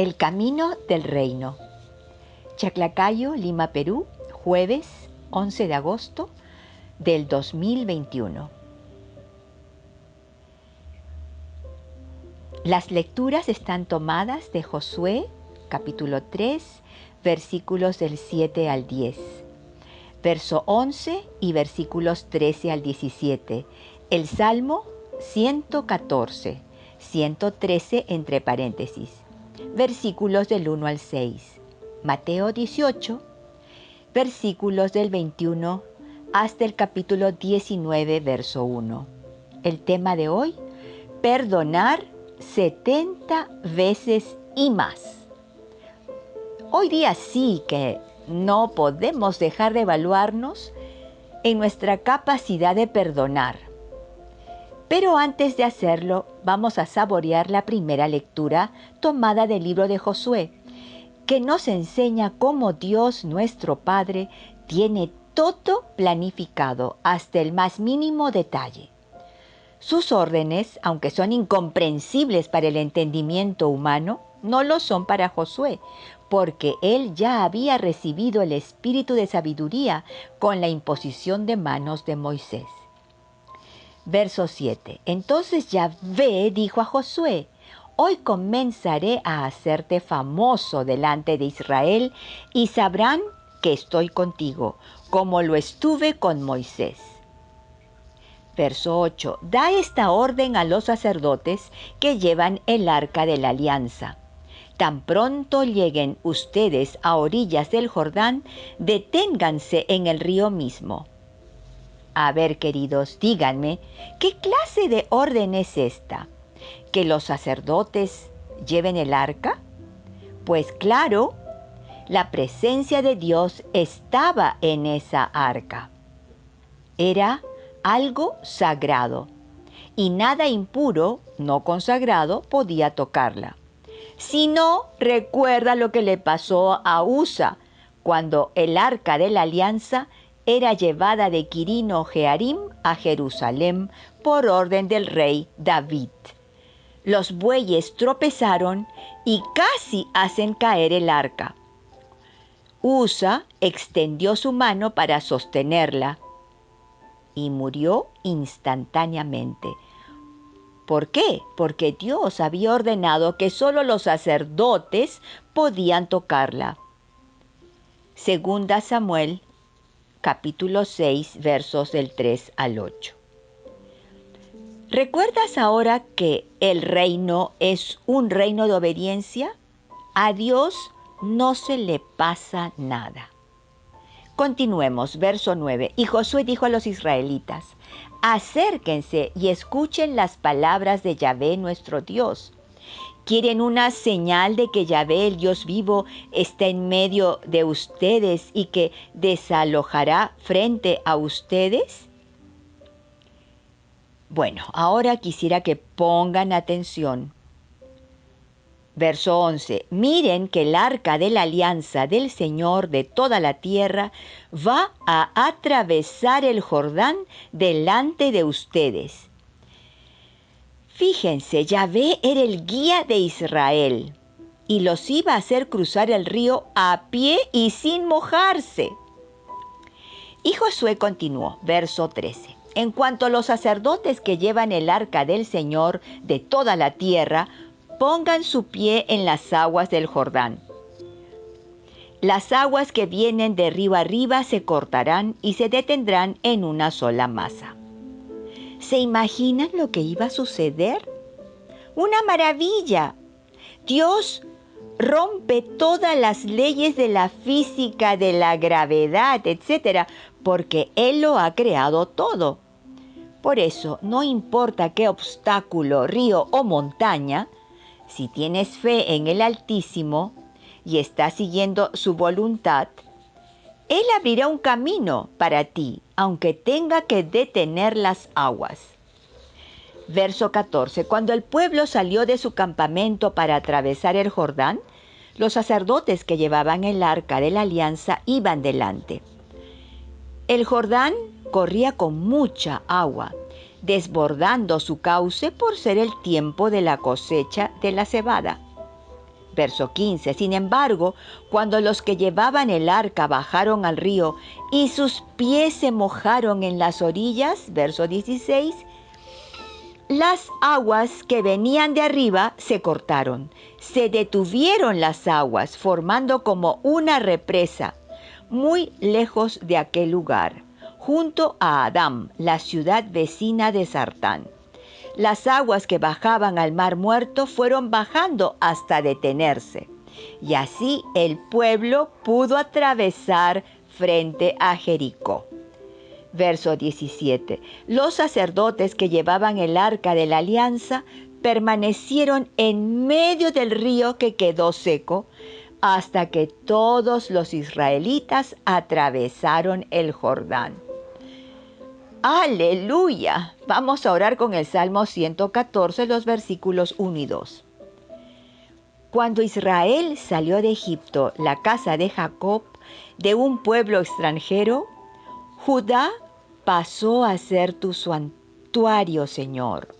El camino del reino. Chaclacayo, Lima, Perú, jueves 11 de agosto del 2021. Las lecturas están tomadas de Josué, capítulo 3, versículos del 7 al 10, verso 11 y versículos 13 al 17, el Salmo 114, 113 entre paréntesis, versículos del 1 al 6, Mateo 18, versículos del 21 hasta el capítulo 19, verso 1. El tema de hoy, perdonar 70 veces y más. Hoy día sí que no podemos dejar de evaluarnos en nuestra capacidad de perdonar. Pero antes de hacerlo, vamos a saborear la primera lectura tomada del libro de Josué, que nos enseña cómo Dios, nuestro Padre, tiene todo planificado hasta el más mínimo detalle. Sus órdenes, aunque son incomprensibles para el entendimiento humano, no lo son para Josué, porque él ya había recibido el espíritu de sabiduría con la imposición de manos de Moisés. Verso 7. Entonces Yahvé dijo a Josué: hoy comenzaré a hacerte famoso delante de Israel y sabrán que estoy contigo, como lo estuve con Moisés. Verso 8. Da esta orden a los sacerdotes que llevan el arca de la alianza. Tan pronto lleguen ustedes a orillas del Jordán, deténganse en el río mismo. A ver, queridos, díganme, ¿qué clase de orden es esta? ¿Que los sacerdotes lleven el arca? Pues claro, la presencia de Dios estaba en esa arca. Era algo sagrado, y nada impuro, no consagrado, podía tocarla. Si no, recuerda lo que le pasó a Usa cuando el arca de la alianza era llevada de Quirino Jearim a Jerusalén por orden del rey David. Los bueyes tropezaron y casi hacen caer el arca. Usa extendió su mano para sostenerla y murió instantáneamente. ¿Por qué? Porque Dios había ordenado que solo los sacerdotes podían tocarla. Segunda Samuel, capítulo 6, versos del 3 al 8. ¿Recuerdas ahora que el reino es un reino de obediencia? A Dios no se le pasa nada. Continuemos, verso 9. Y Josué dijo a los israelitas: acérquense y escuchen las palabras de Yahvé nuestro Dios. ¿Quieren una señal de que Yahvé, el Dios vivo, está en medio de ustedes y que desalojará frente a ustedes? Bueno, ahora quisiera que pongan atención. Verso 11. Miren que el arca de la alianza del Señor de toda la tierra va a atravesar el Jordán delante de ustedes. Fíjense, Yahvé era el guía de Israel y los iba a hacer cruzar el río a pie y sin mojarse. Y Josué continuó, verso 13. En cuanto a los sacerdotes que llevan el arca del Señor de toda la tierra, pongan su pie en las aguas del Jordán. Las aguas que vienen de río arriba se cortarán y se detendrán en una sola masa. ¿Se imaginan lo que iba a suceder? ¡Una maravilla! Dios rompe todas las leyes de la física, de la gravedad, etc., porque Él lo ha creado todo. Por eso, no importa qué obstáculo, río o montaña, si tienes fe en el Altísimo y estás siguiendo su voluntad, Él abrirá un camino para ti, aunque tenga que detener las aguas. Verso 14. Cuando el pueblo salió de su campamento para atravesar el Jordán, los sacerdotes que llevaban el arca de la alianza iban delante. El Jordán corría con mucha agua, desbordando su cauce por ser el tiempo de la cosecha de la cebada. Verso 15. Sin embargo, cuando los que llevaban el arca bajaron al río y sus pies se mojaron en las orillas, verso 16, las aguas que venían de arriba se cortaron. Se detuvieron las aguas, formando como una represa, muy lejos de aquel lugar, junto a Adam, la ciudad vecina de Sartán. Las aguas que bajaban al mar muerto fueron bajando hasta detenerse, y así el pueblo pudo atravesar frente a Jericó. Verso 17. Los sacerdotes que llevaban el arca de la alianza permanecieron en medio del río que quedó seco hasta que todos los israelitas atravesaron el Jordán. ¡Aleluya! Vamos a orar con el Salmo 114, los versículos 1 y 2. Cuando Israel salió de Egipto, la casa de Jacob, de un pueblo extranjero, Judá pasó a ser tu santuario, Señor.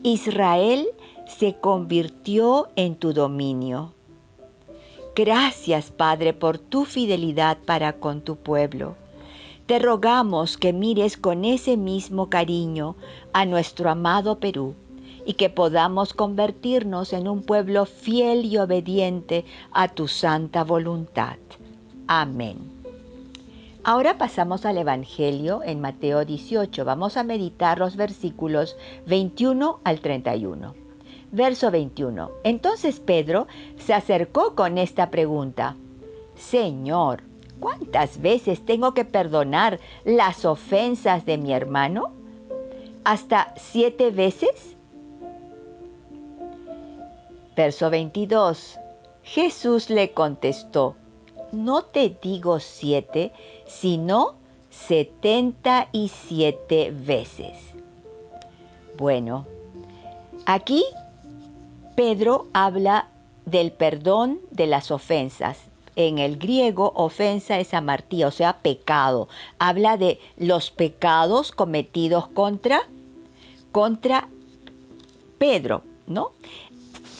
Israel se convirtió en tu dominio. Gracias, Padre, por tu fidelidad para con tu pueblo. Te rogamos que mires con ese mismo cariño a nuestro amado Perú y que podamos convertirnos en un pueblo fiel y obediente a tu santa voluntad. Amén. Ahora pasamos al Evangelio en Mateo 18. Vamos a meditar los versículos 21 al 31. Verso 21. Entonces Pedro se acercó con esta pregunta: Señor, ¿cuántas veces tengo que perdonar las ofensas de mi hermano? ¿Hasta 7 veces? Verso 22. Jesús le contestó: no te digo 7, sino 77 veces. Bueno, aquí Pedro habla del perdón de las ofensas. En el griego, ofensa es amartía, o sea, pecado. Habla de los pecados cometidos contra Pedro, ¿no?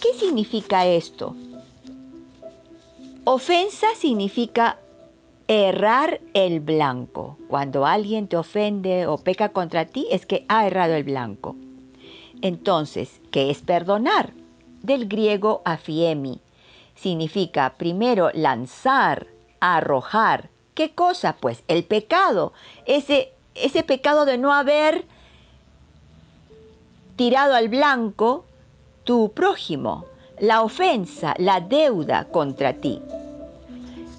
¿Qué significa esto? Ofensa significa errar el blanco. Cuando alguien te ofende o peca contra ti, es que ha errado el blanco. Entonces, ¿qué es perdonar? Del griego afiemi. Significa primero lanzar, arrojar. ¿Qué cosa? Pues el pecado. Ese pecado de no haber tirado al blanco tu prójimo. La ofensa, la deuda contra ti.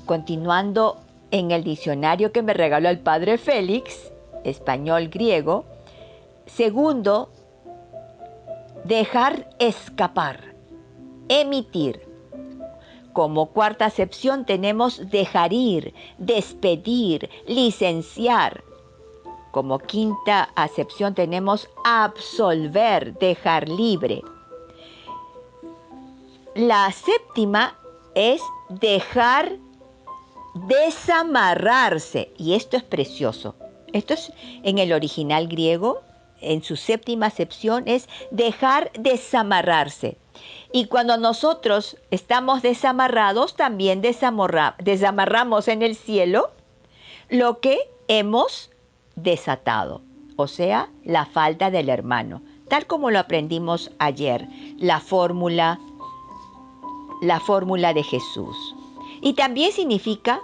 Continuando en el diccionario que me regaló el padre Félix, español-griego, segundo, dejar escapar, emitir. Como cuarta acepción tenemos dejar ir, despedir, licenciar. Como quinta acepción tenemos absolver, dejar libre. La séptima es dejar desamarrarse. Y esto es precioso. Esto es en el original griego, en su séptima acepción es dejar desamarrarse. Y cuando nosotros estamos desamarrados, también desamarramos en el cielo lo que hemos desatado, o sea, la falta del hermano, tal como lo aprendimos ayer, la fórmula de Jesús. Y también significa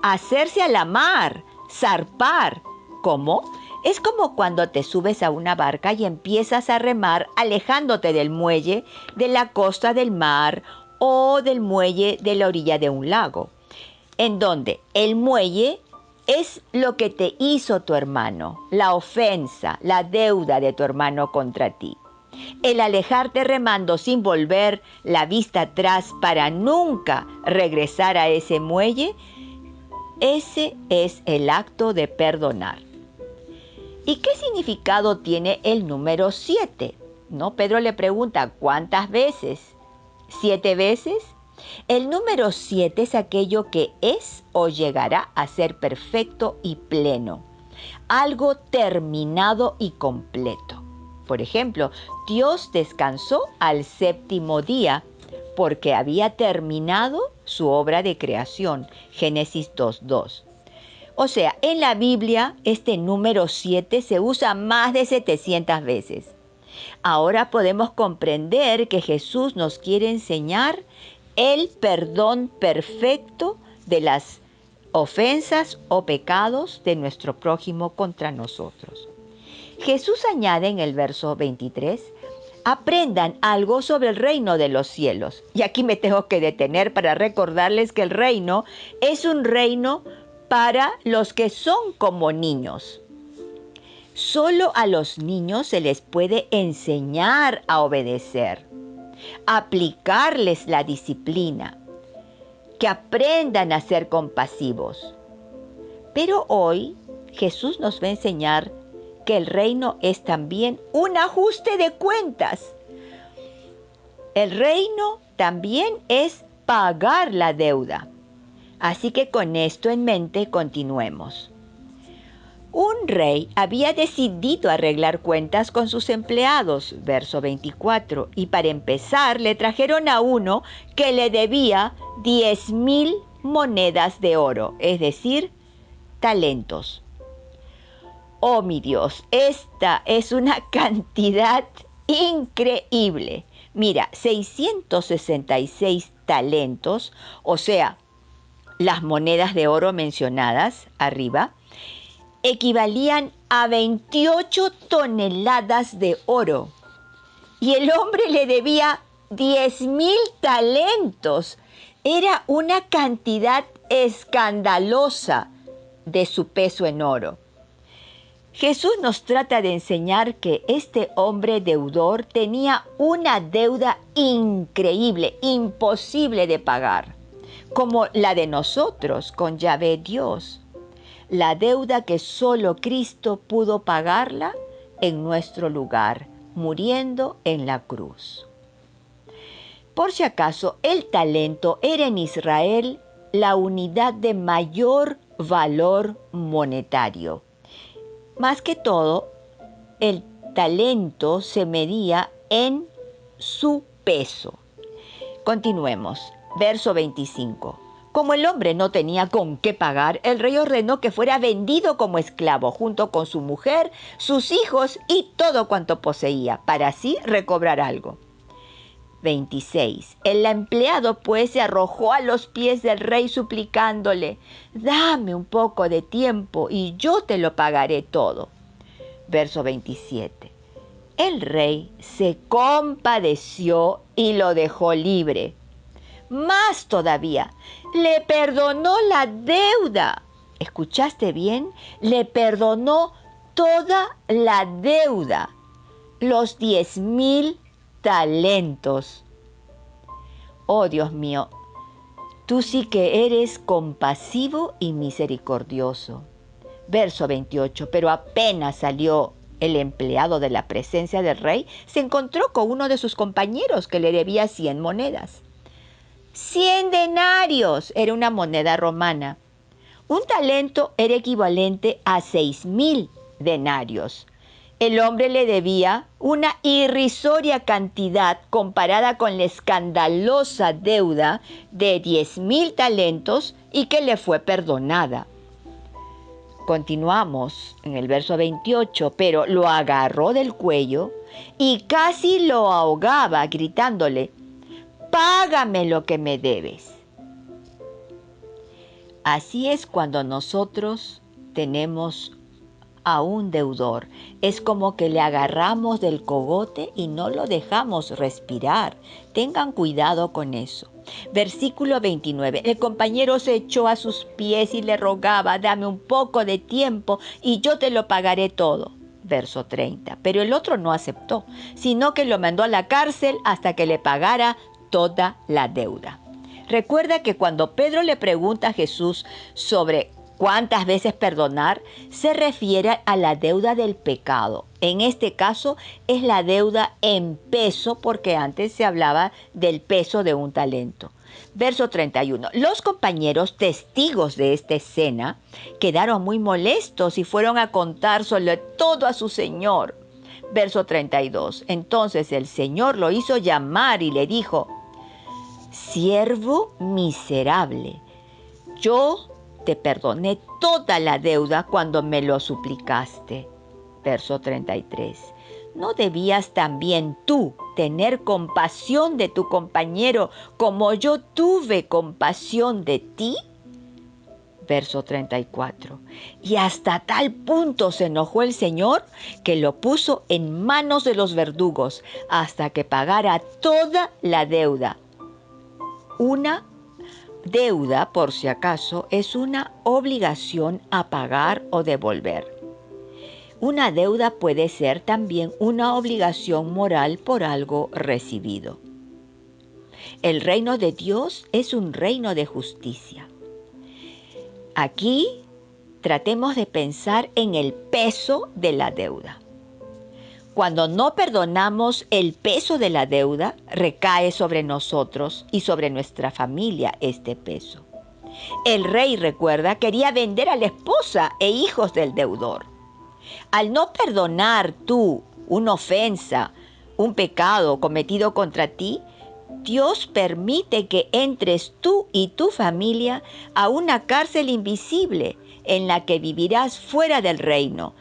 hacerse a la mar, zarpar. ¿Cómo? Es como cuando te subes a una barca y empiezas a remar alejándote del muelle, de la costa del mar o del muelle de la orilla de un lago, en donde el muelle es lo que te hizo tu hermano, la ofensa, la deuda de tu hermano contra ti. El alejarte remando sin volver la vista atrás para nunca regresar a ese muelle, ese es el acto de perdonar. ¿Y qué significado tiene el número 7? ¿No? Pedro le pregunta, ¿cuántas veces? ¿7 veces? El número 7 es aquello que es o llegará a ser perfecto y pleno, algo terminado y completo. Por ejemplo, Dios descansó al séptimo día, porque había terminado su obra de creación. Génesis 2:2. O sea, en la Biblia este número 7 se usa más de 700 veces. Ahora podemos comprender que Jesús nos quiere enseñar el perdón perfecto de las ofensas o pecados de nuestro prójimo contra nosotros. Jesús añade en el verso 23, aprendan algo sobre el reino de los cielos. Y aquí me tengo que detener para recordarles que el reino es un reino para los que son como niños. Solo a los niños se les puede enseñar a obedecer, aplicarles la disciplina, que aprendan a ser compasivos. Pero hoy Jesús nos va a enseñar que el reino es también un ajuste de cuentas. El reino también es pagar la deuda. Así que con esto en mente continuemos. Un rey había decidido arreglar cuentas con sus empleados, verso 24, y para empezar le trajeron a uno que le debía 10,000 monedas de oro, es decir, talentos. Oh mi Dios, esta es una cantidad increíble. Mira, 666 talentos, o sea, las monedas de oro mencionadas arriba, equivalían a 28 toneladas de oro. Y el hombre le debía 10,000 talentos. Era una cantidad escandalosa de su peso en oro. Jesús nos trata de enseñar que este hombre deudor tenía una deuda increíble, imposible de pagar, como la de nosotros con Yahvé Dios. La deuda que solo Cristo pudo pagarla en nuestro lugar, muriendo en la cruz. Por si acaso, el talento era en Israel la unidad de mayor valor monetario. Más que todo, el talento se medía en su peso. Continuemos. Verso 25. Como el hombre no tenía con qué pagar, el rey ordenó que fuera vendido como esclavo, junto con su mujer, sus hijos y todo cuanto poseía, para así recobrar algo. 26. El empleado pues se arrojó a los pies del rey suplicándole, dame un poco de tiempo y yo te lo pagaré todo. Verso 27. El rey se compadeció y lo dejó libre. Más todavía, le perdonó la deuda. ¿Escuchaste bien? Le perdonó toda la deuda, los 10,000 talentos. Oh Dios mío, tú sí que eres compasivo y misericordioso. Verso 28, pero apenas salió el empleado de la presencia del rey, se encontró con uno de sus compañeros que le debía 100 monedas. 100 denarios era una moneda romana. Un talento era equivalente a 6,000 denarios. El hombre le debía una irrisoria cantidad comparada con la escandalosa deuda de 10,000 talentos y que le fue perdonada. Continuamos en el verso 28, pero lo agarró del cuello y casi lo ahogaba gritándole, págame lo que me debes. Así es cuando nosotros tenemos a un deudor. Es como que le agarramos del cogote y no lo dejamos respirar. Tengan cuidado con eso. Versículo 29. El compañero se echó a sus pies y le rogaba, dame un poco de tiempo y yo te lo pagaré todo. Verso 30. Pero el otro no aceptó, sino que lo mandó a la cárcel hasta que le pagara toda la deuda. Recuerda que cuando Pedro le pregunta a Jesús sobre cuántas veces perdonar, se refiere a la deuda del pecado. En este caso es la deuda en peso, porque antes se hablaba del peso de un talento. Verso 31. Los compañeros testigos de esta escena quedaron muy molestos y fueron a contar sobre todo a su señor. Verso 32. Entonces el Señor lo hizo llamar y le dijo, siervo miserable, yo te perdoné toda la deuda cuando me lo suplicaste. Verso 33. ¿No debías también tú tener compasión de tu compañero como yo tuve compasión de ti? Verso 34. Y hasta tal punto se enojó el Señor que lo puso en manos de los verdugos hasta que pagara toda la deuda. Una deuda, por si acaso, es una obligación a pagar o devolver. Una deuda puede ser también una obligación moral por algo recibido. El reino de Dios es un reino de justicia. Aquí tratemos de pensar en el peso de la deuda. Cuando no perdonamos, el peso de la deuda recae sobre nosotros y sobre nuestra familia este peso. El rey, recuerda, quería vender a la esposa e hijos del deudor. Al no perdonar tú una ofensa, un pecado cometido contra ti, Dios permite que entres tú y tu familia a una cárcel invisible en la que vivirás fuera del reino,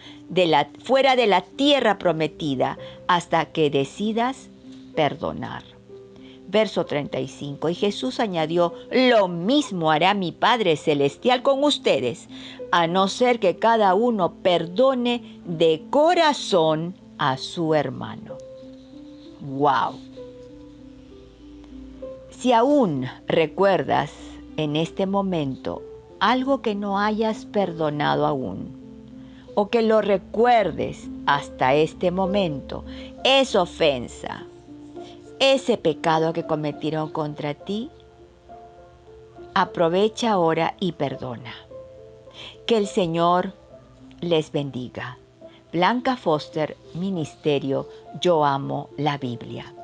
fuera de la tierra prometida, hasta que decidas perdonar. Verso 35. Y Jesús añadió, lo mismo hará mi Padre Celestial con ustedes, a no ser que cada uno perdone de corazón a su hermano. ¡Wow! Si aún recuerdas en este momento algo que no hayas perdonado aún, o que lo recuerdes hasta este momento, es ofensa, ese pecado que cometieron contra ti, aprovecha ahora y perdona. Que el Señor les bendiga. Blanca Foster, Ministerio Yo Amo la Biblia.